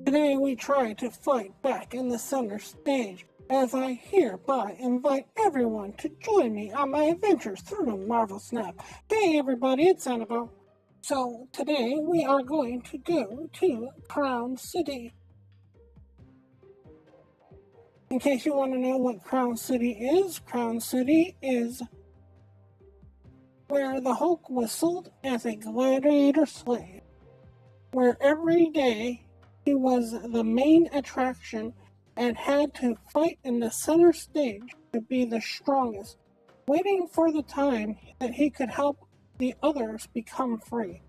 Today we try to fight back in the center stage, as I hereby invite everyone to join me on my adventures through the Marvel Snap. Hey everybody, it's Annabelle. So today we are going to go to Crown City. In case you want to know what Crown City is where the Hulk was sold as a gladiator slave, where every day he was the main attraction and had to fight in the center stage to be the strongest, waiting for the time that he could help the others become free.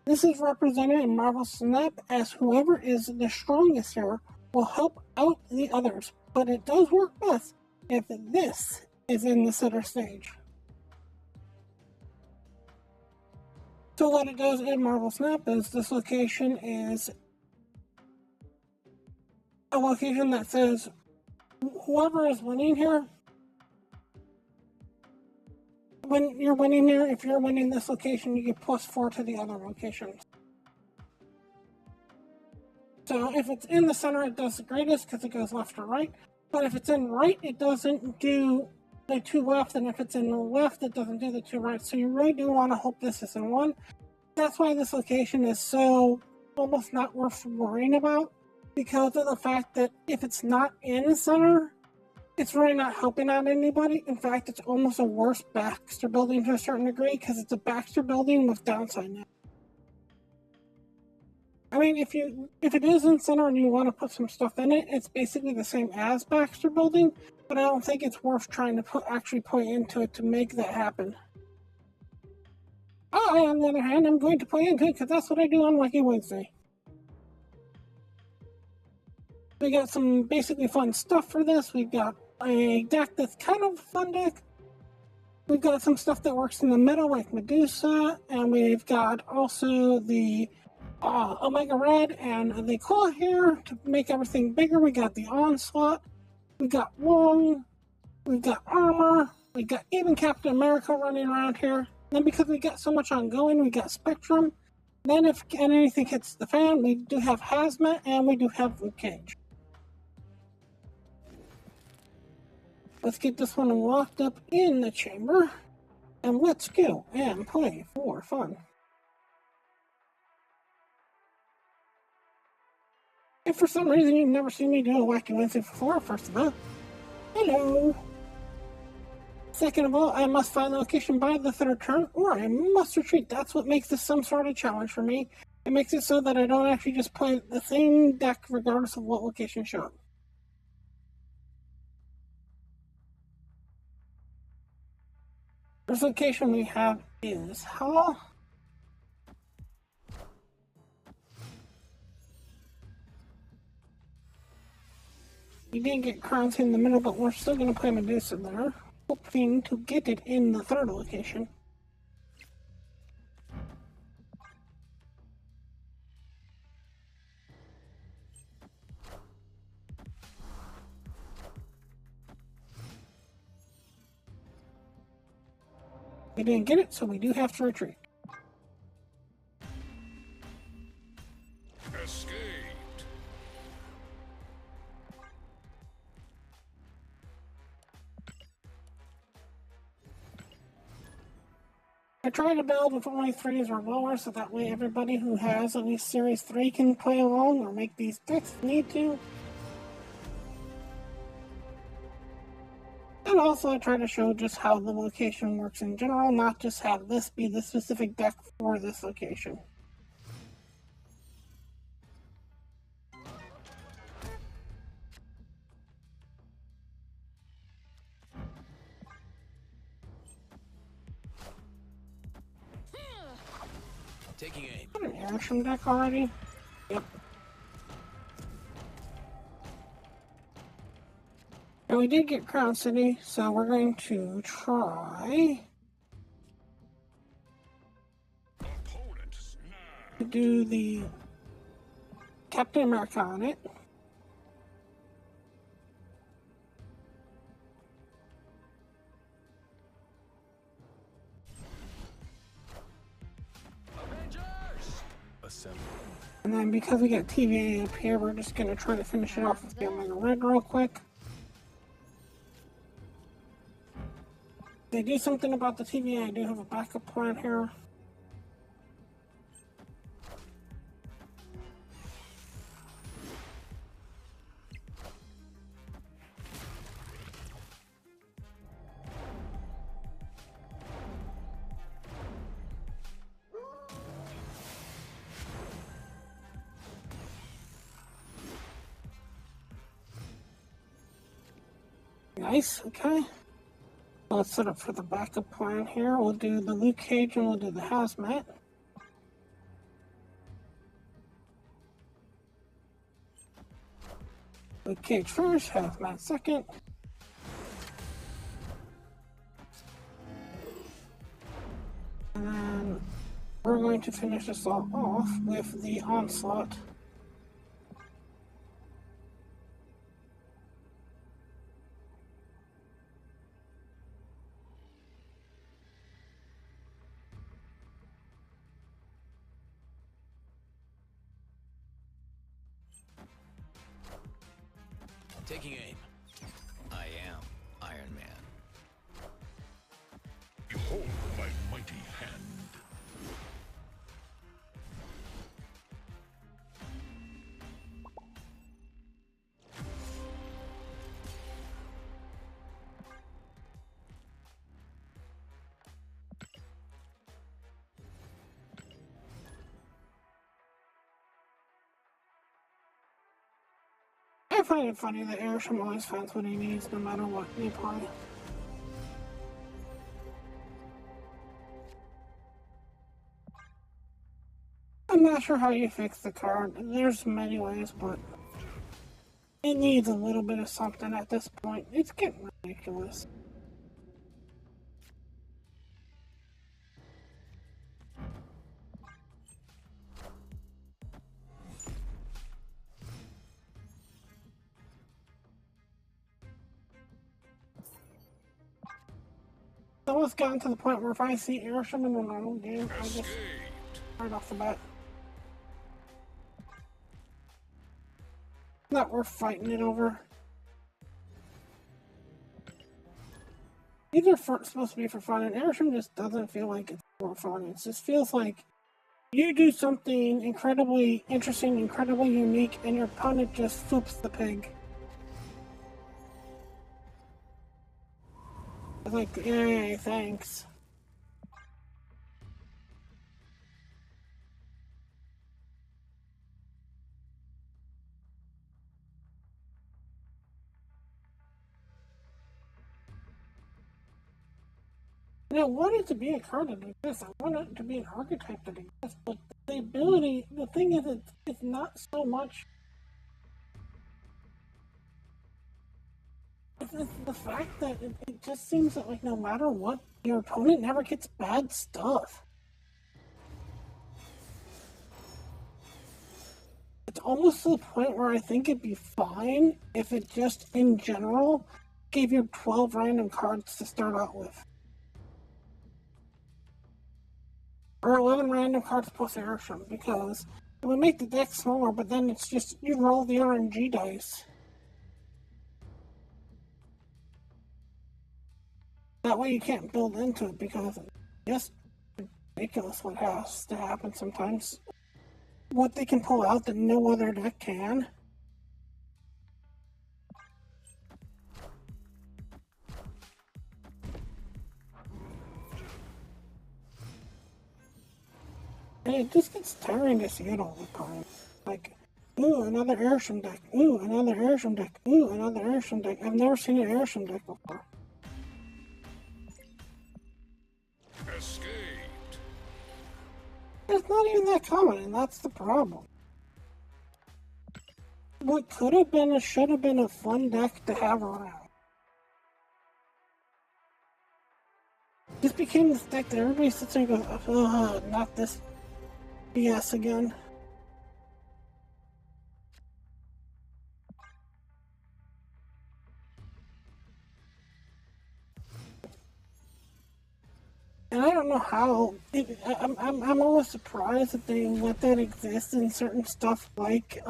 This is represented in Marvel Snap as whoever is the strongest here will help out the others, but it does work best if this is in the center stage. So what it does in Marvel Snap is this location is a location that says whoever is winning here, when you're winning here, if you're winning this location, you get +4 to the other locations. So if it's in the center, it does the greatest because it goes left or right. But if it's in right, it doesn't do the 2 left, and if it's in the left, it doesn't do the 2 right. So you really do want to hope this is in 1. That's why this location is so almost not worth worrying about, because of the fact that if it's not in the center, it's really not helping out anybody. In fact, it's almost a worse Baxter building to a certain degree, because it's a Baxter building with downside now. I mean, if it is in center and you want to put some stuff in it, it's basically the same as Baxter building, but I don't think it's worth trying to actually put into it to make that happen. I, on the other hand, I'm going to play into it because that's what I do on Wacky Wednesday. We got some basically fun stuff for this. We've got a deck that's kind of a fun deck. We've got some stuff that works in the middle like Medusa, and we've got also the Omega Red and the Claw here to make everything bigger. We got the Onslaught, we got Wong, we've got Armor, we got even Captain America running around here. Then because we got so much ongoing, we got Spectrum. Then if anything hits the fan, we do have Hazmat and we do have Luke Cage. Let's get this one locked up in the chamber, and let's go and play for fun. If for some reason you've never seen me do a Wacky Wednesday before, first of all, hello! Second of all, I must find the location by the 3rd turn, or I must retreat. That's what makes this some sort of challenge for me. It makes it so that I don't actually just play the same deck regardless of what location shows up. This location we have is Hall. We didn't get Crowns in the middle, but we're still going to play Medusa there, hoping to get it in the 3rd location. We didn't get it, so we do have to retreat. Escaped. I try to build with only 3s or lower, so that way everybody who has at least Series 3 can play along or make these decks if need to. And also I try to show just how the location works in general, not just have this be the specific deck for this location. Taking aim. Got an action deck already? Yep. And we did get Crown City, so we're going to try to do the Captain America on it. because we got TVA up here, we're just going to try to finish it off with the Omega Red real quick. If they do something about the TVA, I do have a backup plan here. Nice, okay. Let's set up for the backup plan here. We'll do the Luke Cage and we'll do the Hazmat. Luke Cage first, Hazmat second. And then we're going to finish this all off with the Onslaught. Taking aim. I am Iron Man. Behold my mighty hand. I find it funny that Airsham always finds what he needs no matter what they play. I'm not sure how you fix the card. There's many ways, but it needs a little bit of something at this point. It's getting ridiculous. It's almost gotten to the point where if I see Airsham in a normal game, I just right off the bat. Not worth fighting it over. These are supposed to be for fun, and Airsham just doesn't feel like it's for fun. It just feels like you do something incredibly interesting, incredibly unique, and your opponent just flips the pig. It's like, yay, thanks. And I want it to be a card that exists. I want it to be an archetype that exists, but the ability, the thing is, it's not so much. It's the fact that it just seems that, like, no matter what, your opponent never gets bad stuff. It's almost to the point where I think it'd be fine if it just, in general, gave you 12 random cards to start out with. Or 11 random cards plus Airsham, because it would make the deck smaller, but then it's just, you roll the RNG dice. That way you can't build into it, because it's just ridiculous what has to happen sometimes. What they can pull out that no other deck can. And it just gets tiring to see it all the time. Like, ooh, another Airsham deck. Ooh, another Airsham deck. Ooh, another Airsham deck. I've never seen an Airsham deck before. Escaped. It's not even that common, and that's the problem. What could have been, should have been a fun deck to have around. Just became this deck that everybody sits there and goes, oh, not this BS again. And I don't know how. I'm always surprised that they let that exist in certain stuff like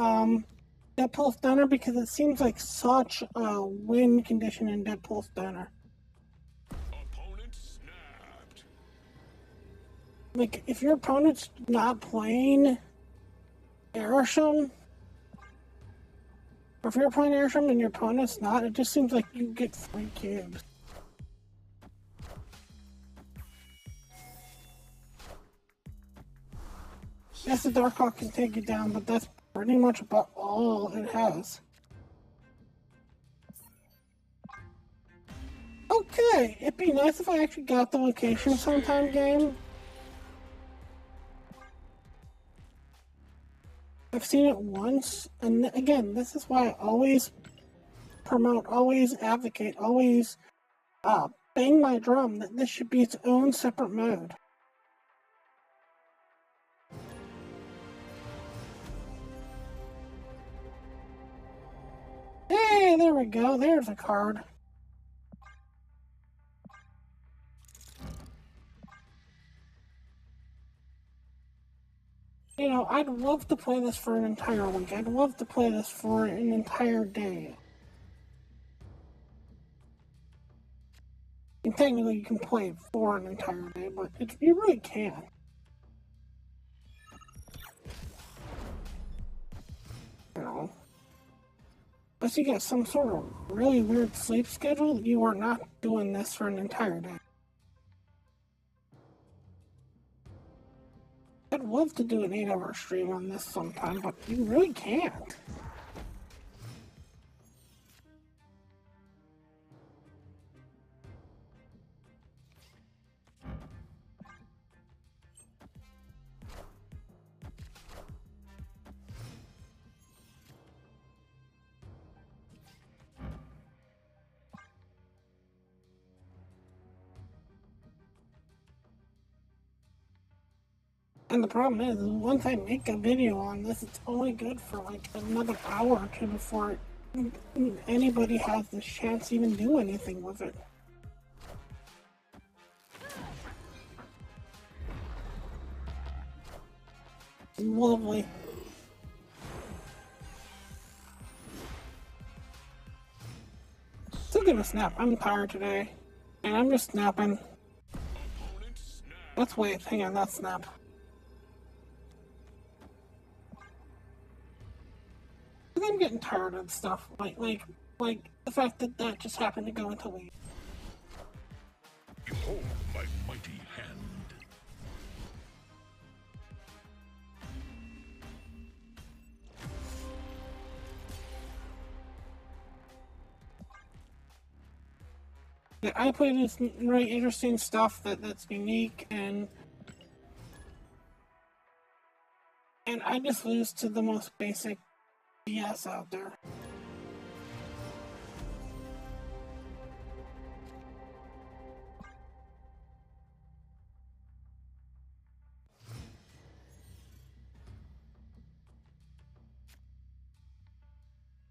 Deadpool's Diner, because it seems like such a win condition in Deadpool's Diner. Opponent snapped. Like, if your opponent's not playing Airsham, or if you're playing Airsham and your opponent's not, it just seems like you get 3 cubes. Yes, the Darkhawk can take you down, but that's pretty much about all it has. Okay, it'd be nice if I actually got the location sometime, game. I've seen it once, and again, this is why I always promote, always advocate, always bang my drum that this should be its own separate mode. Hey, there we go. There's a card. You know, I'd love to play this for an entire week. I'd love to play this for an entire day. And technically, you can play it for an entire day, but you really can. You know. Unless you get some sort of really weird sleep schedule, you are not doing this for an entire day. I'd love to do an 8-hour stream on this sometime, but you really can't. And the problem is, once I make a video on this, it's only good for like another hour or two before anybody has the chance to even do anything with it. Lovely. Still gonna snap. I'm tired today. And I'm just snapping. Let's wait. Hang on, that's snap. I'm getting tired of stuff like the fact that that just happened to go into lead. Behold my mighty hand. Yeah, I play this really interesting stuff that's unique, and I just lose to the most basic BS out there.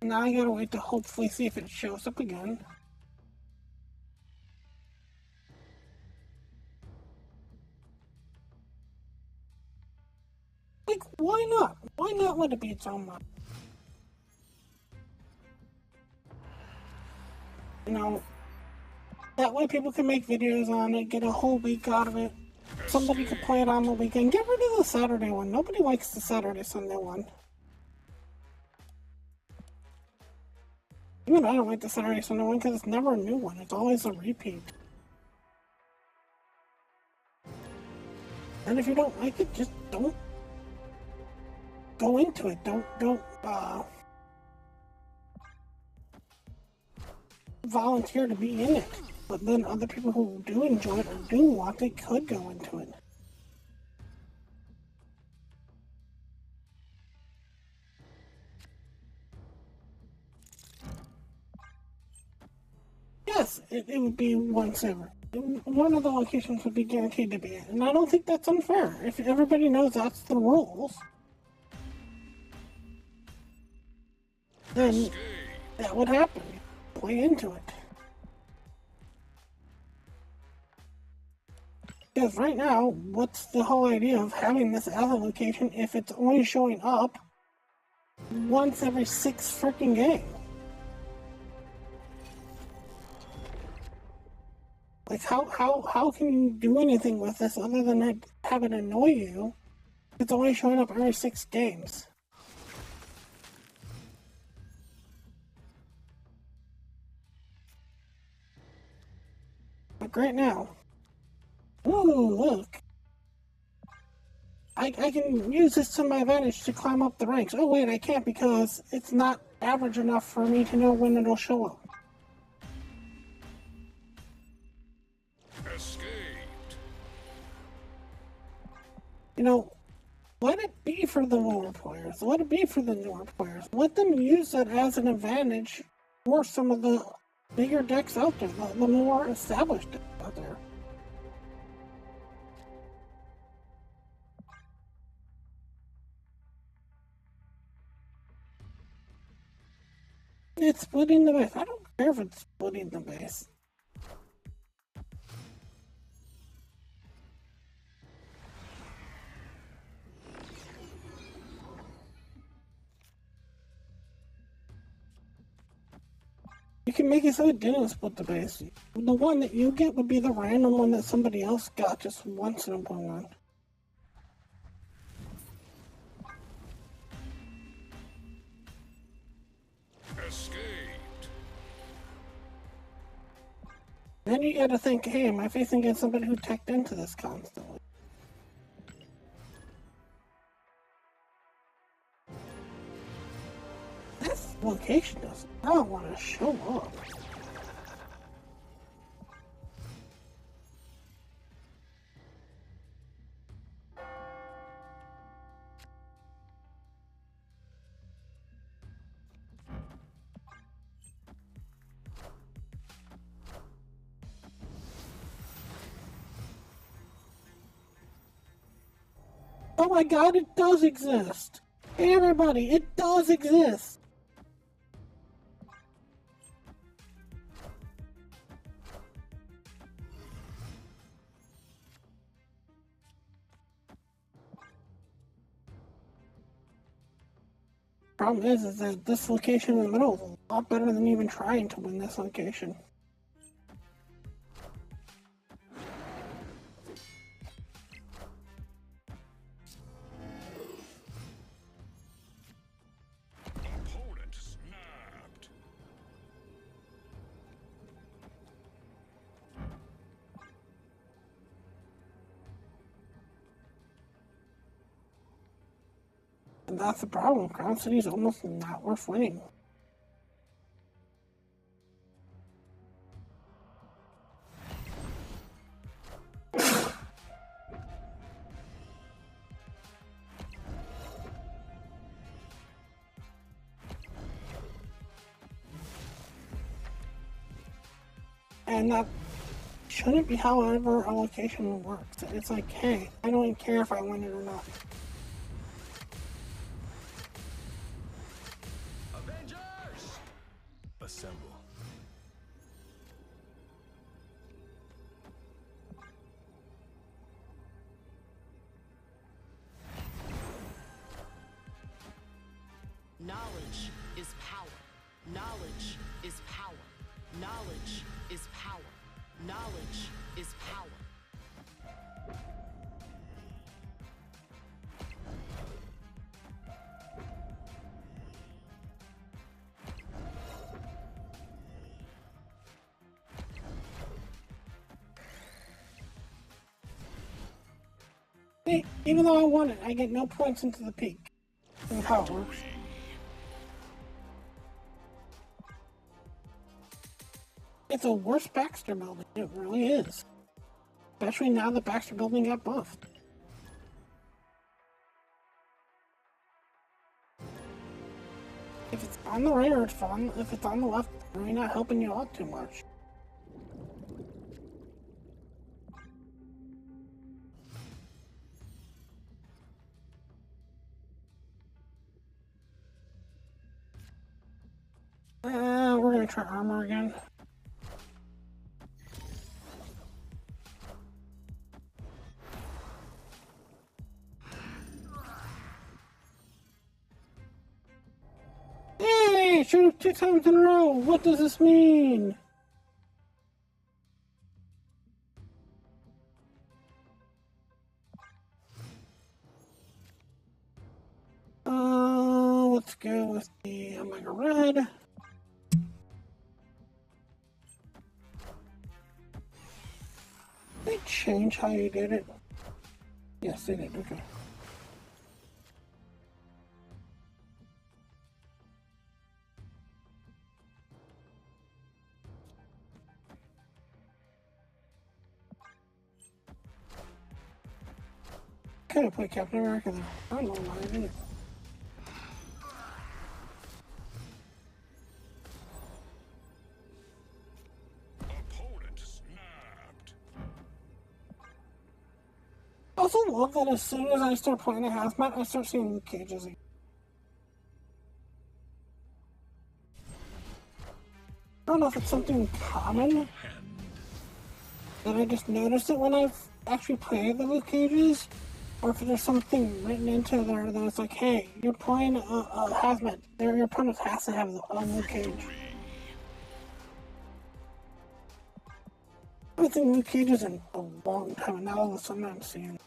Now I gotta wait to hopefully see if it shows up again. Like, why not? Why not let it be its own mod? You know, that way people can make videos on it, get a whole week out of it. Somebody could play it on the weekend. Get rid of the Saturday one. Nobody likes the Saturday-Sunday one. Even I don't like the Saturday-Sunday one because it's never a new one. It's always a repeat. And if you don't like it, just don't go into it. Don't volunteer to be in it. But then other people who do enjoy it or do want it could go into it. Yes, it would be one server. One of the locations would be guaranteed to be it. And I don't think that's unfair. If everybody knows that's the rules, then that would happen. Play into it. Because right now, what's the whole idea of having this as a location if it's only showing up once every 6 freaking games? Like, how can you do anything with this other than have it annoy you? It's only showing up every 6 games. Like right now. Ooh, look. I can use this to my advantage to climb up the ranks. Oh wait, I can't because it's not average enough for me to know when it'll show up. Escaped. You know, let it be for the lower players. Let it be for the newer players. Let them use that as an advantage for some of the bigger decks out there, the more established decks out there. It's splitting the base. I don't care if it's splitting the base. You can make it so it didn't split the base. The one that you get would be the random one that somebody else got just once in a blue moon. Escaped. Then you gotta think, hey, am I facing against somebody who teched into this constantly? This location does not want to show up. Oh my god, it does exist! Hey everybody, it does exist! Problem is that this location in the middle is a lot better than even trying to win this location. Opponent snapped. And that's the problem. Crown City is almost not worth winning. And that shouldn't be however a location works. It's like, hey, I don't even care if I win it or not. Avengers! Assemble. Knowledge is power. Knowledge is power. Knowledge is power. Knowledge is power. Hey, even though I won it, I get no points into the peak. That's how it works. It's a worse Baxter building. It really is. Especially now the Baxter building got buffed. If it's on the right or it's on, if it's on the left, it's really not helping you out too much. We're gonna try armor again. I showed up 2 times in a row. What does this mean? Let's go with the Omega Red. They change how you did it? Yes, they did. Okay. Could have played Captain America there. I don't know why I didn't. Opponent snapped. I also love that as soon as I start playing a hazmat, I start seeing Luke Cages again. I don't know if it's something common that I just noticed it when I've actually played the Luke Cages, or if there's something written into there that it's like, hey, you're playing a hazmat, your opponent has to have a Luke Cage. I haven't seen Luke Cages in a long time, and now all of a sudden I'm seeing.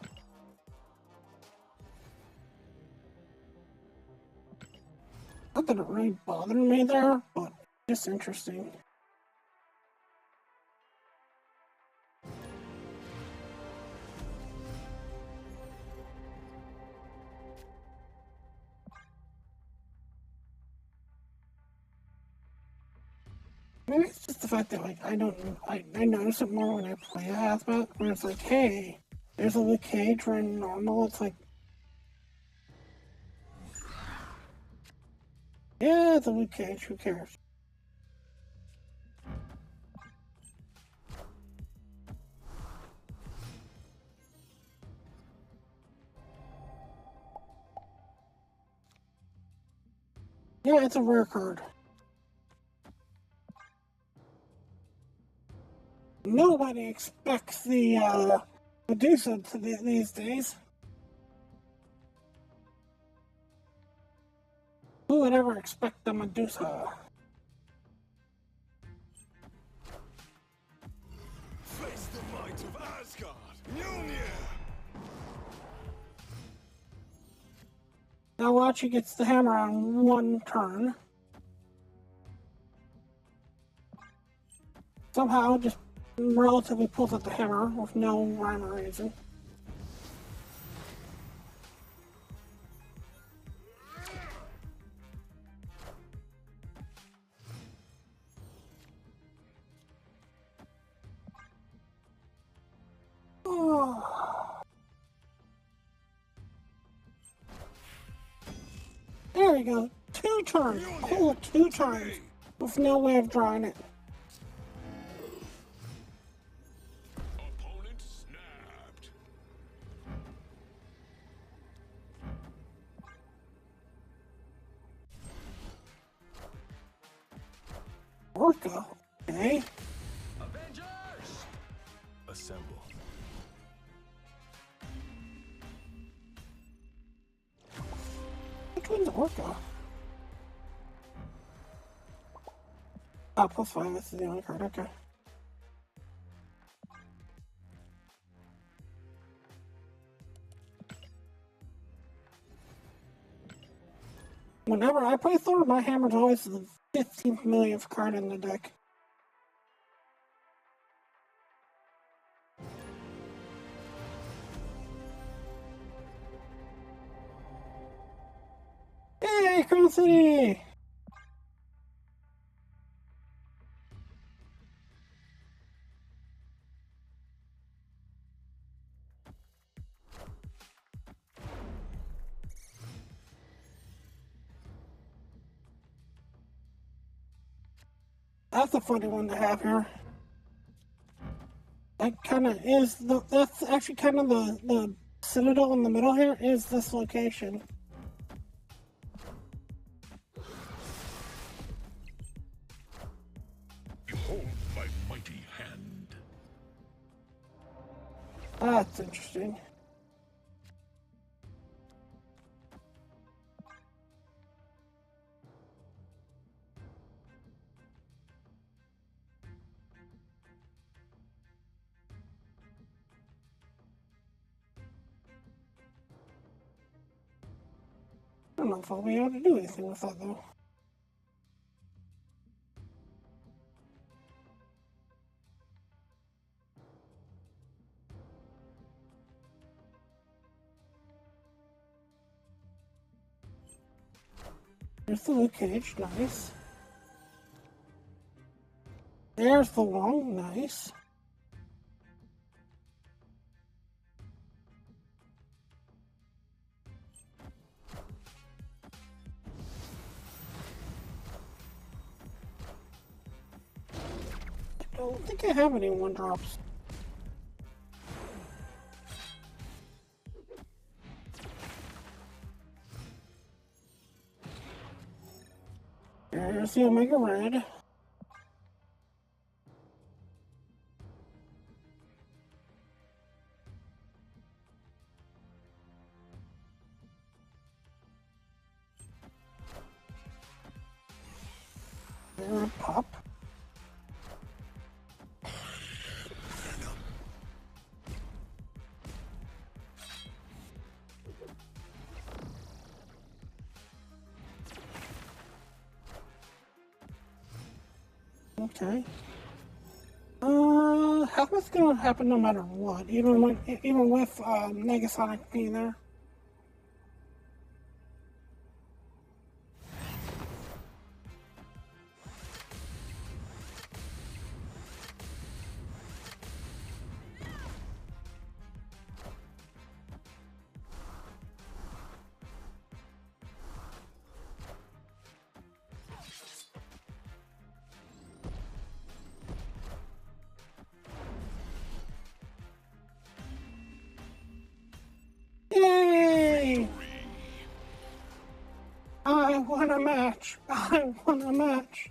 Not that it really bothered me there, but just interesting. Maybe it's just the fact that like I notice it more when I play a hazmat, where it's like, hey, there's a Luke Cage, where in normal it's like, yeah, it's a Luke Cage, who cares? Yeah, it's a rare card. Nobody expects the Medusa these days. Who would ever expect the Medusa? Face the might of Asgard. Mjolnir. Now watch, he gets the hammer on 1 turn. Somehow just relatively pulls out the hammer with no rhyme or reason. Oh. There we go. 2 turns. Cool, 2 turns. With no way of drawing it. Opponent snapped. Orca. Okay. Avengers! Assemble. Which one's Orca? Ah, +5. This is the only card. Okay. Whenever I play Thor, my hammer's always the 15th millionth card in the deck. Yay, Crown City! That's a funny one to have here. That kind of is that's actually kind of the citadel in the middle here is this location. Behold my mighty hand. That's interesting. know if I'll be able to do anything with that, though. There's the loot cage, nice. There's the wall, nice. I don't think I have any one drops. There's the Omega Red. There a pup. Okay. Health's gonna happen no matter what, even with Negasonic being there. Yay! I won a match! I won a match!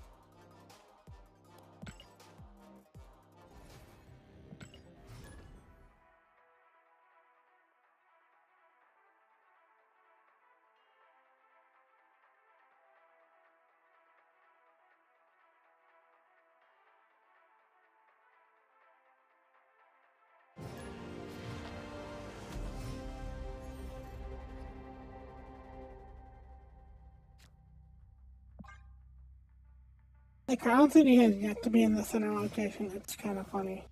The Crown City has yet to be in the center location. It's kind of funny.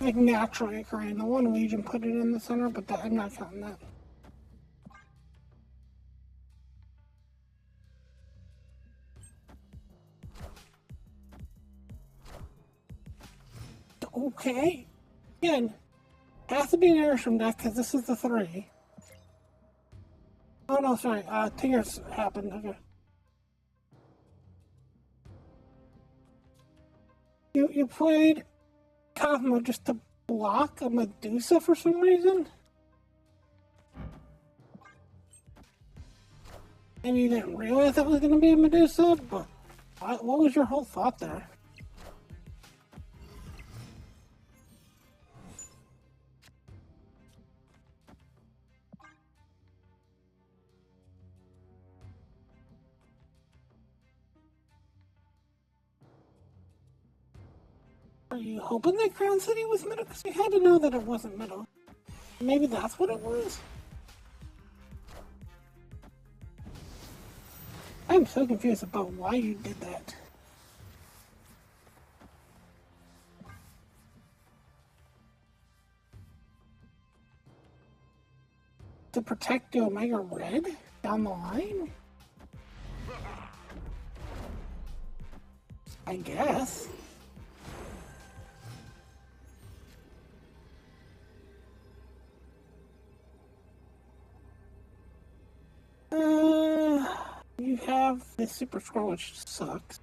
Like naturally occurring. The one Legion put it in the center, but I'm not counting that. Okay. Again, has to be an Airstream deck because this is the 3. Oh no, sorry. Tears happened. Okay. You played Cosmo just to block a Medusa for some reason? Maybe you didn't realize that was going to be a Medusa, but what was your whole thought there? Are you hoping that Crown City was middle? Because you had to know that it wasn't middle. Maybe that's what it was? I'm so confused about why you did that. To protect the Omega Red down the line? I guess. You have the Super Scroll, which sucks.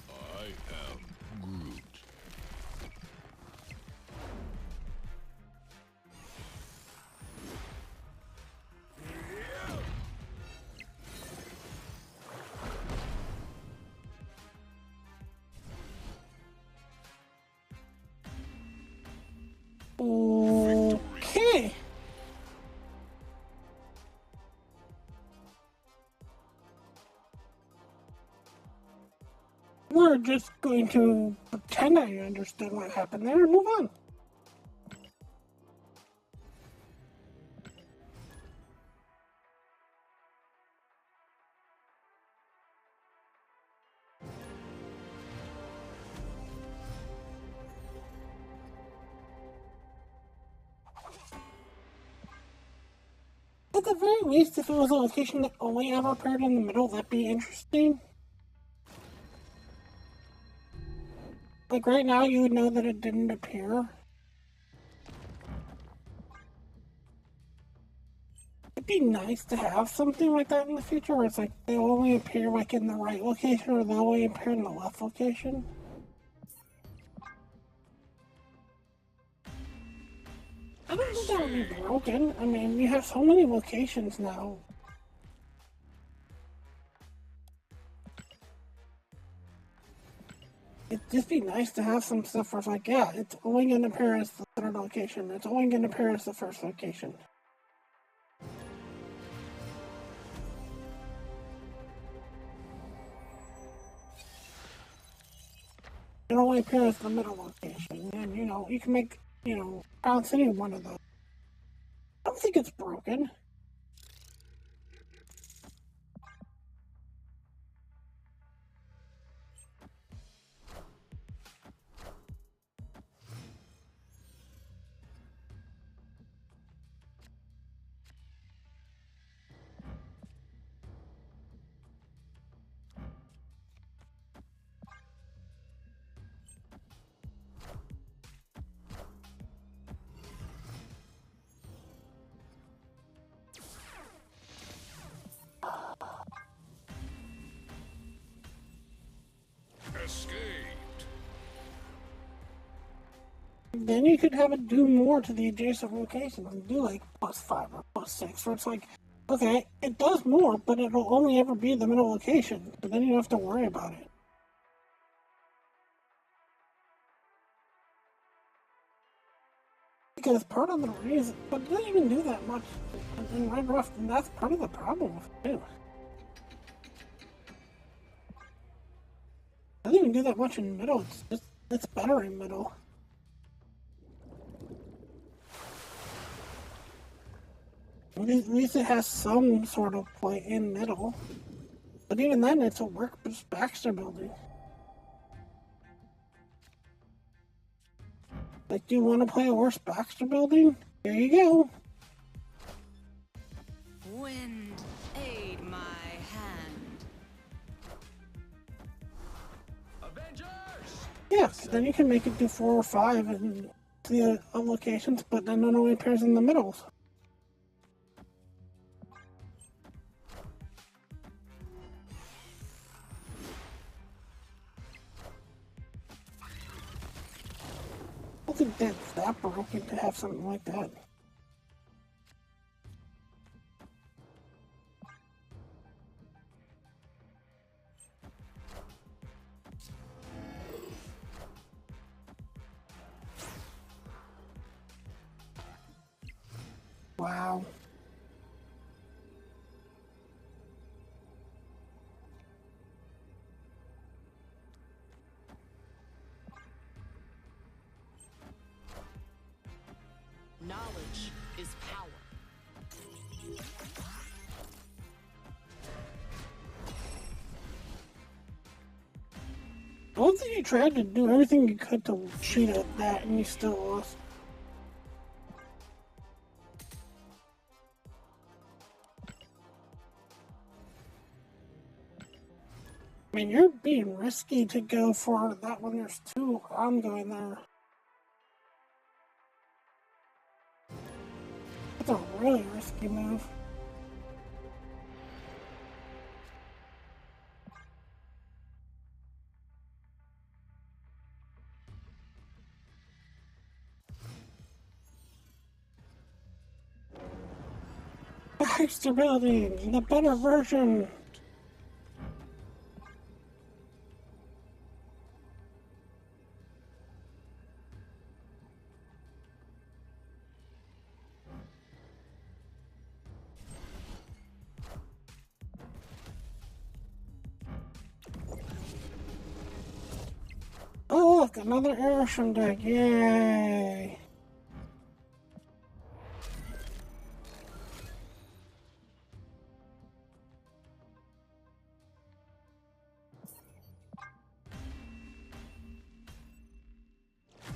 I am Groot. Or just going to pretend I understood what happened there and move on. At the very least, if it was a location that only ever appeared in the middle, that'd be interesting. Like right now, you would know that it didn't appear. It'd be nice to have something like that in the future where it's like they only appear like in the right location or they only appear in the left location. I don't think that would be broken. I mean, you have so many locations now. It'd just be nice to have some stuff where it's like, yeah, it's only going to appear as the third location. It's only going to appear as the first location. It only appears as the middle location. And, you know, you can make, you know, Crown City one of those. I don't think it's broken. Escaped. Then you could have it do more to the adjacent locations and do like +5 or +6, where it's like, okay, it does more, but it'll only ever be the middle location, but then you don't have to worry about it. Because part of the reason, but it doesn't even do that much in Red Rough, and that's part of the problem with it too. It doesn't even do that much in middle, it's better in middle. At least it has some sort of play in middle. But even then, it's a work Baxter building. Like, do you want to play a worse Baxter building? Here you go. Wind, aid my hand. Avengers! Yeah, 'cause then you can make it do 4 or 5 in the locations, but then it only appears in the middles. I don't think that's that broken to have something like that. Wow. Knowledge is power. I don't think you tried to do everything you could to cheat at that and you still lost. I mean, you're being risky to go for that when there's 2 ongoing there. That's a really risky move. Baxter building, the better version. another Airship deck, yay!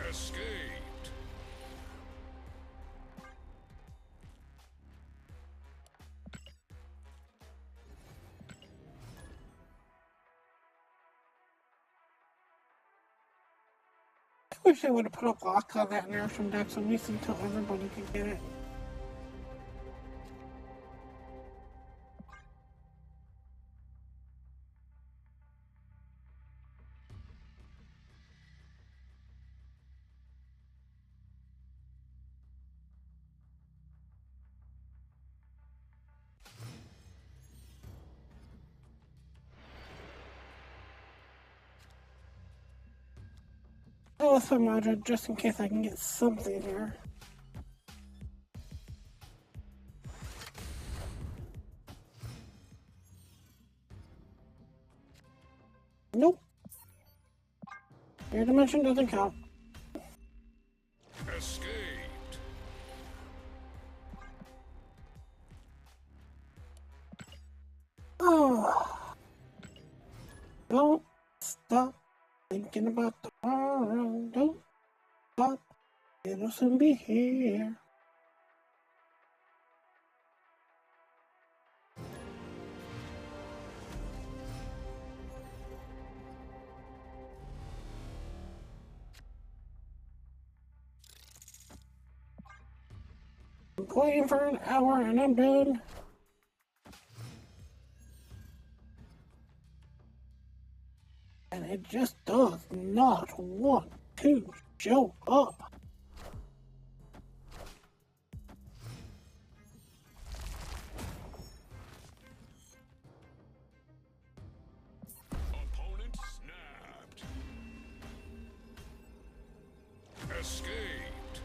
Escaped. I wish they would have put a block on that Airship deck, so at least until everybody could get it. Oh, let's put Mojo just in case I can get something here. Nope. Your dimension doesn't count. Escaped. Oh. Don't stop thinking about tomorrow. Don't stop. It'll soon be here. I'm playing for an hour and I'm done. And it just does not want to show up. Opponent snapped. Escaped.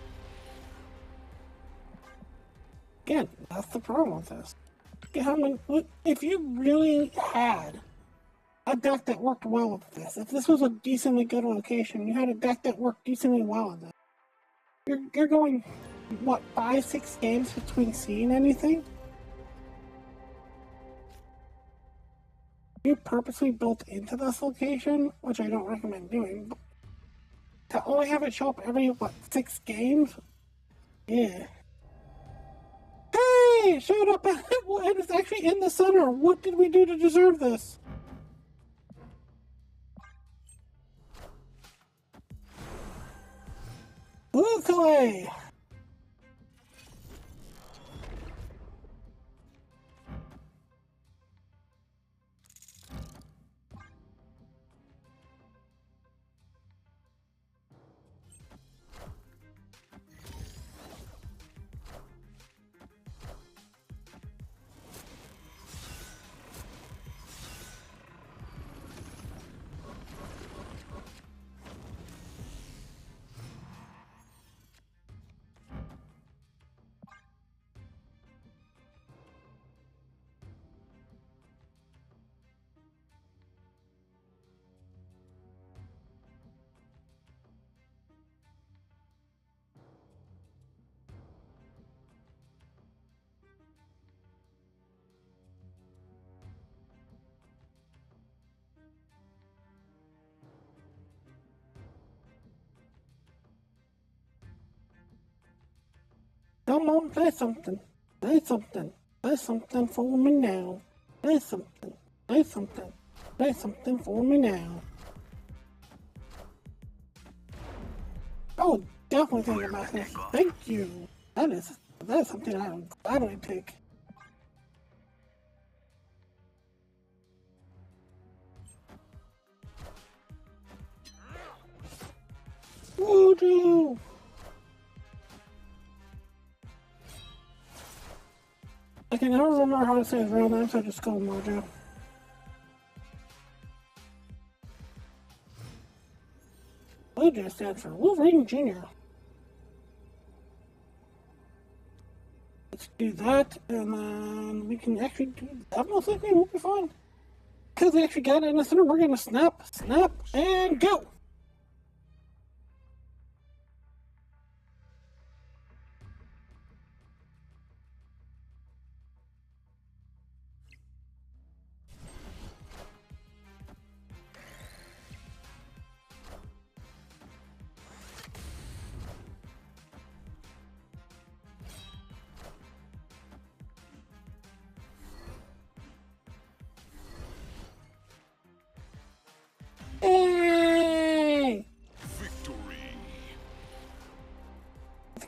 Again, that's the problem with this. If you really had a deck that worked well with this, if this was a decently good location, you had a deck that worked decently well with it, you're going, what, 5-6 games between seeing anything? You purposely built into this location, which I don't recommend doing, but to only have it show up every, what, 6 games? Yeah. Hey! It showed up and it's actually in the center. What did we do to deserve this? Blue clay! Come on, play something. Play something. Play something for me now. Play something. Play something. Play something for me now. Oh, definitely think about this. Thank you. That is something I would gladly take. Mojo! I can never remember how to say his real name, so I just call him Mojo. Mojo stands for Wolverine Jr. Let's do that, and then we can actually do that. Most likely we'll be fine. Because we actually got it in the center, we're gonna snap, snap, and go!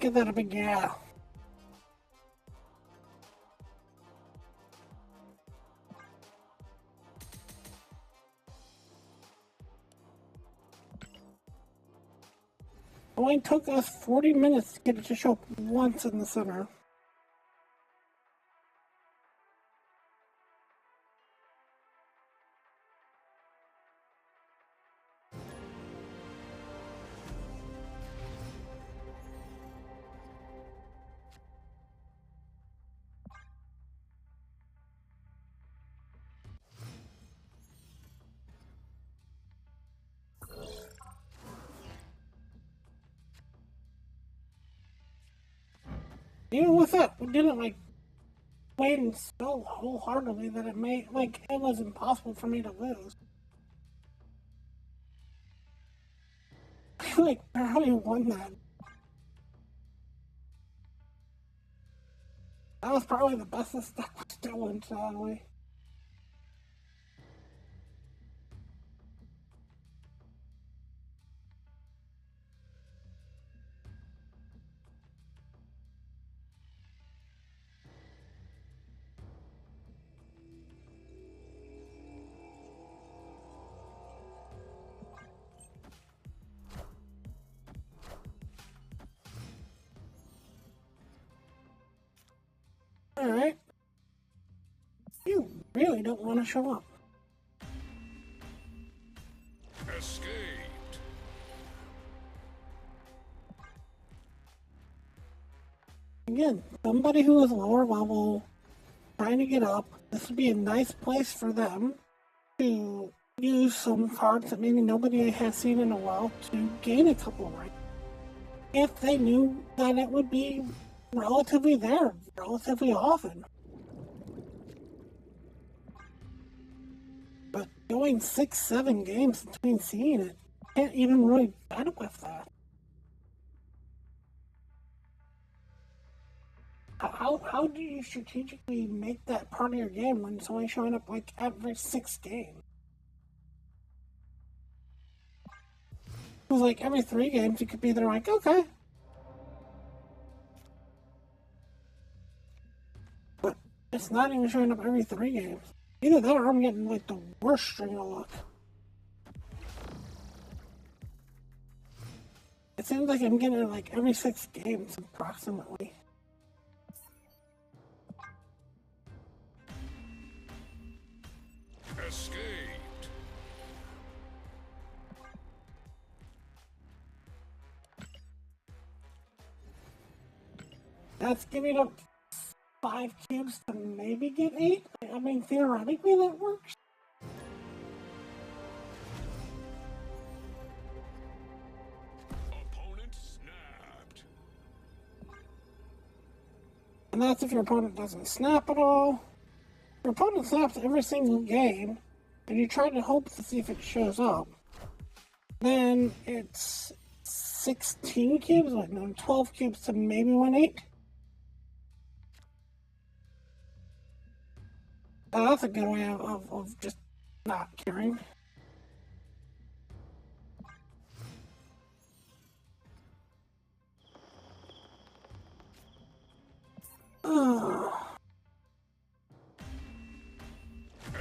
give that a big yeah. It only took us 40 minutes to get it to show up once in the center. Even with that, we didn't like waiting so wholeheartedly that it made like it was impossible for me to lose. I like barely won that. That was probably the best this deck was doing, sadly. Alright. You really don't want to show up. Escaped. Again, somebody who is lower level, trying to get up, this would be a nice place for them to use some cards that maybe nobody has seen in a while to gain a couple ranks. If they knew that it would be relatively there, relatively often. But going 6-7 games between seeing it, can't even really bet with that. How do you strategically make that part of your game when it's only showing up like every 6 games? Because like every 3 games you could be there like, okay. But it's not even showing up every 3 games. Either that or I'm getting like the worst string of luck. It seems like I'm getting it like every 6 games approximately. Escaped. That's giving up 5 cubes to maybe get 8. I mean, theoretically that works. Opponent snapped. And that's if your opponent doesn't snap at all. Your opponent snaps every single game, and you try to hope to see if it shows up. Then it's 16 cubes, like no, 12 cubes to maybe win 8. That's a good way of just not caring.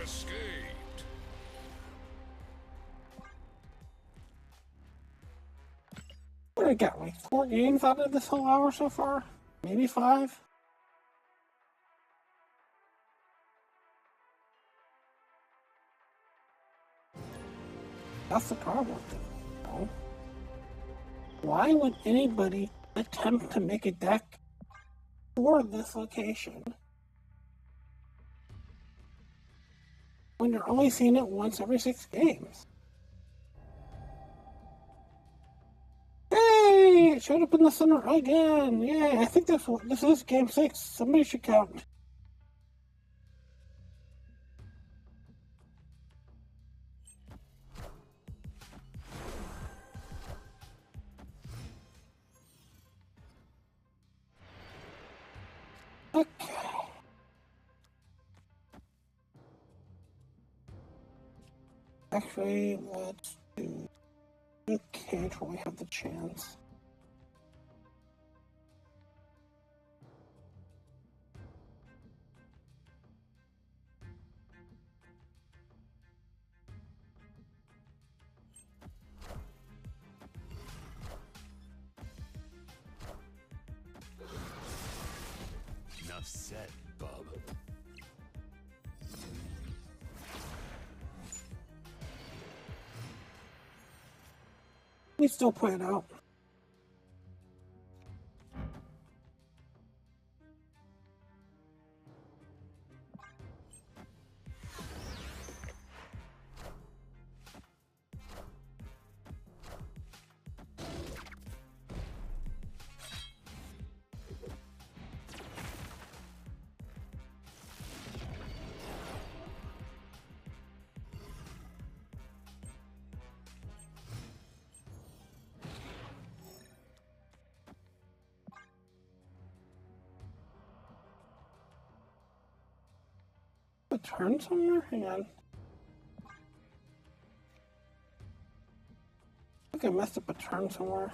Escaped. What do I got? Like 4 games out of this whole hour so far? Maybe 5? That's the problem with it. You know? Why would anybody attempt to make a deck for this location when you're only seeing it once every 6 games? Hey, it showed up in the center again. Yeah, I think this is game 6. Somebody should count. Okay. Actually, let's do the cage while we have the chance. Enough said, bub. We still play it out. A turn somewhere? Hang on. I think I messed up a turn somewhere.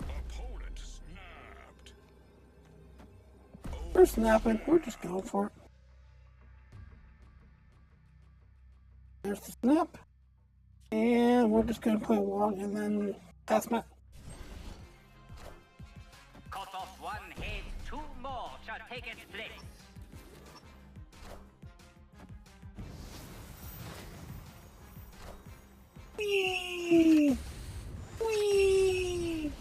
Opponent snapped. We're snapping. We're just going for it. There's the snap. And we're just going to play along and then pass Matt. Cut off one head, two more shall take its place. Whee! Whee!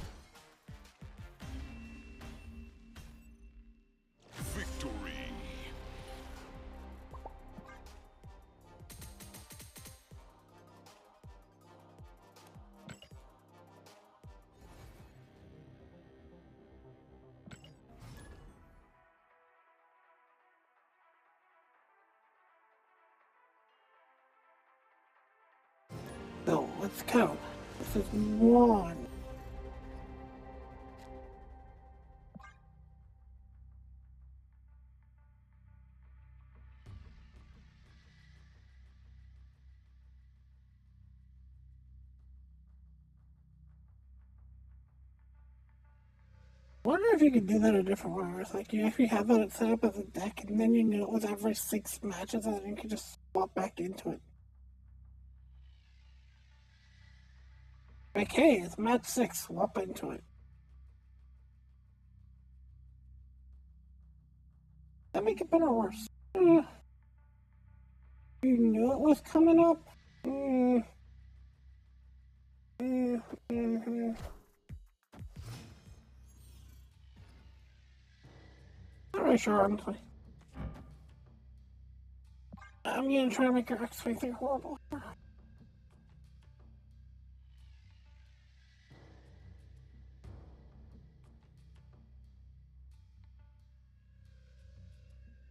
Victory. So let's count. This is 1. I wonder if you could do that a different way. Where it's like you actually have that set up as a deck, and then you know it was every 6 matches, and then you could just swap back into it. Like, hey, it's match 6, swap into it. That make it better or worse? You knew it was coming up? Not really sure, honestly. I'm gonna try to make your X-Factor horrible.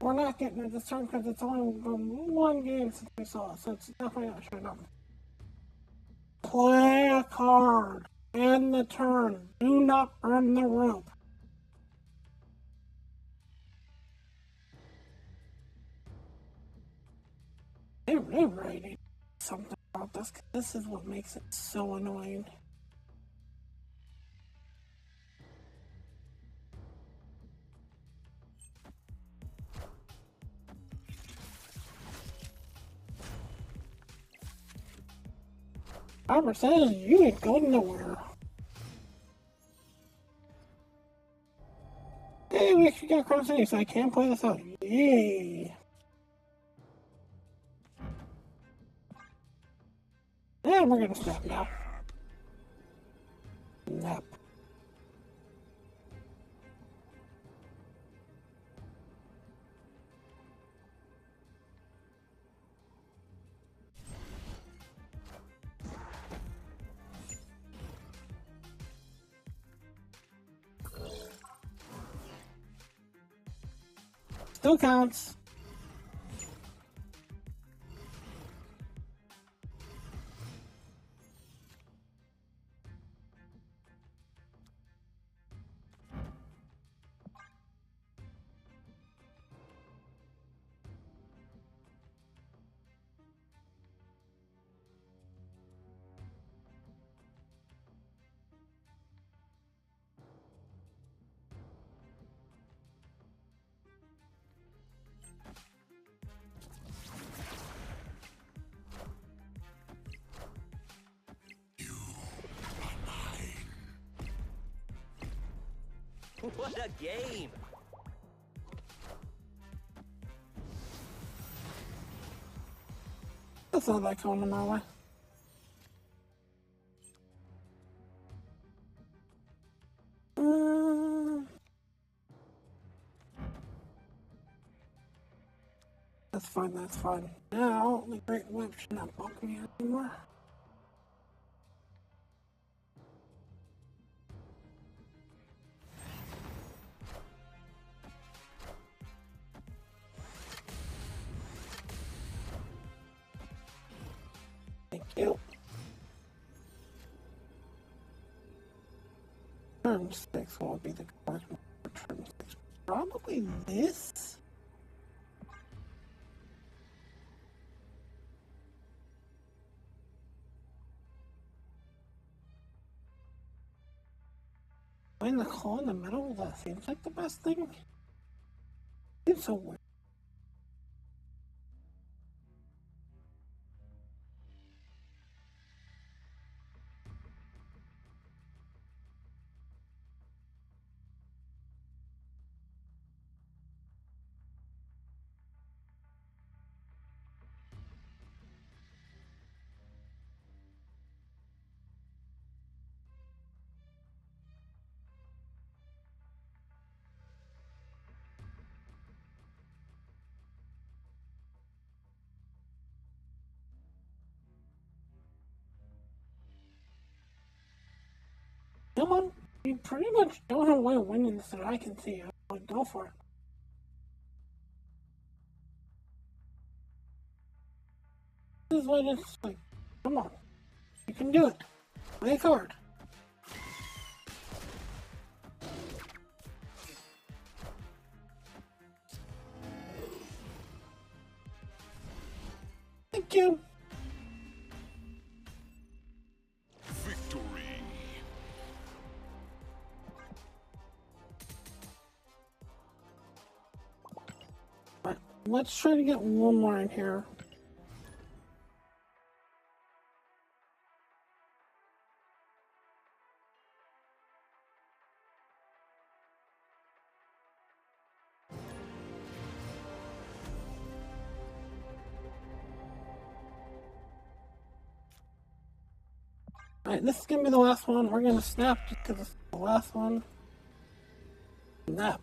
We're not getting it this turn because it's only been 1 game since we saw it, so it's definitely not showing up. Play a card. End the turn. Do not burn the rope. They really need something about this, 'cause this is what makes it so annoying. Albert says you ain't going nowhere. Hey, we actually got Cross City, so I can play this out. Yay! And we're gonna stop now. Nap. Still counts. What a game! That's all that going my way. That's fine, that's fine. Now, the Great Whip should not bug me anymore. Thank you. Turn 6 will be the correct one for turn 6. Probably this? Putting the claw in the middle, that seems like the best thing. Seems so weird. Come on, you pretty much don't have a way of winning this that I can see. I would go for it. This is what it's like. Come on, you can do it. Play a card. Thank you. Victory. Right, let's try to get one more in here. Alright, this is gonna be the last one. We're gonna snap just because it's the last one. Snap.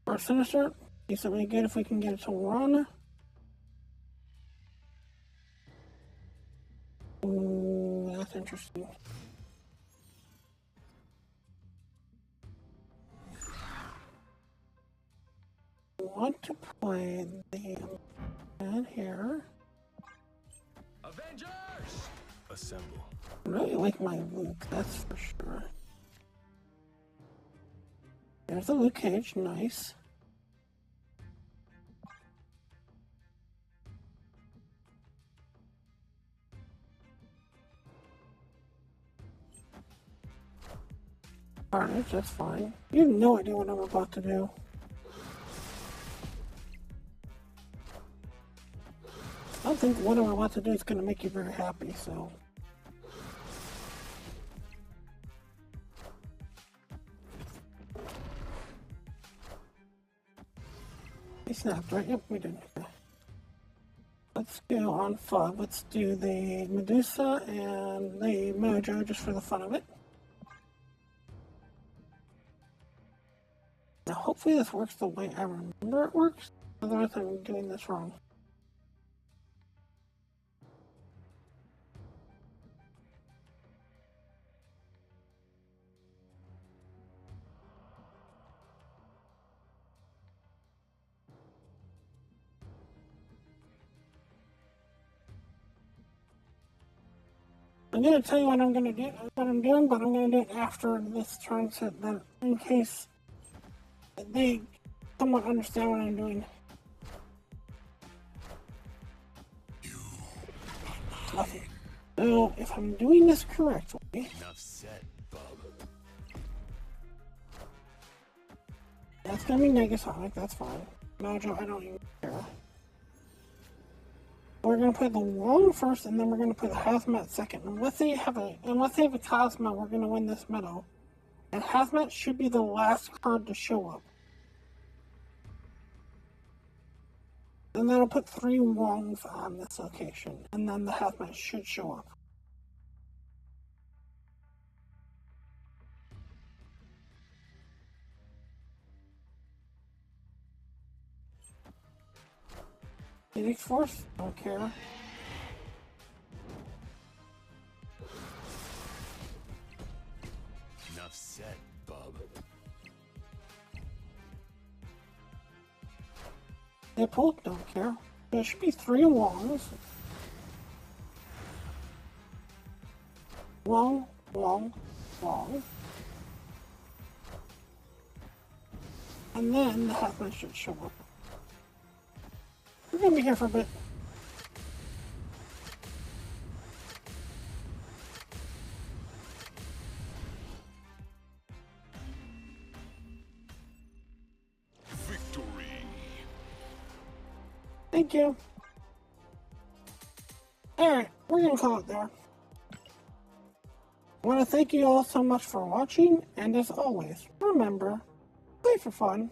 Our sinister, decently good if we can get it to run. Ooh, that's interesting. I want to play the man here. Avengers! Assemble. I really like my Luke, that's for sure. There's the Luke Cage, nice. Carnage, that's fine. You have no idea what I'm about to do. I don't think what I'm about to do is going to make you very happy, so... We snapped, right? Yep, we did. Okay. Let's go on FUD. Let's do the Medusa and the Mojo just for the fun of it. Now, hopefully this works the way I remember it works. Otherwise, I'm doing this wrong. I'm going to tell you what I'm going to do, what I'm doing, but I'm going to do it after this turn so that in case they somewhat understand what I'm doing. Okay. So, if I'm doing this correctly... Enough said, bub. That's going to be Negasonic, that's fine. Mojo, I don't even care. We're gonna play the Wong first, and then we're gonna play the Hazmat second. Unless they have a Cosmo, we're gonna win this medal. And Hazmat should be the last card to show up. And that'll put 3 Wongs on this location, and then the Hazmat should show up. Phoenix Force, don't care. Enough said, bub. They pulled, don't care. There should be 3 Wongs. Wong, Wong, Wong. And then the Hazmat should show up. We're gonna be here for a bit. Victory. Thank you. Alright, we're gonna call it there. I want to thank you all so much for watching, and as always, remember, play for fun.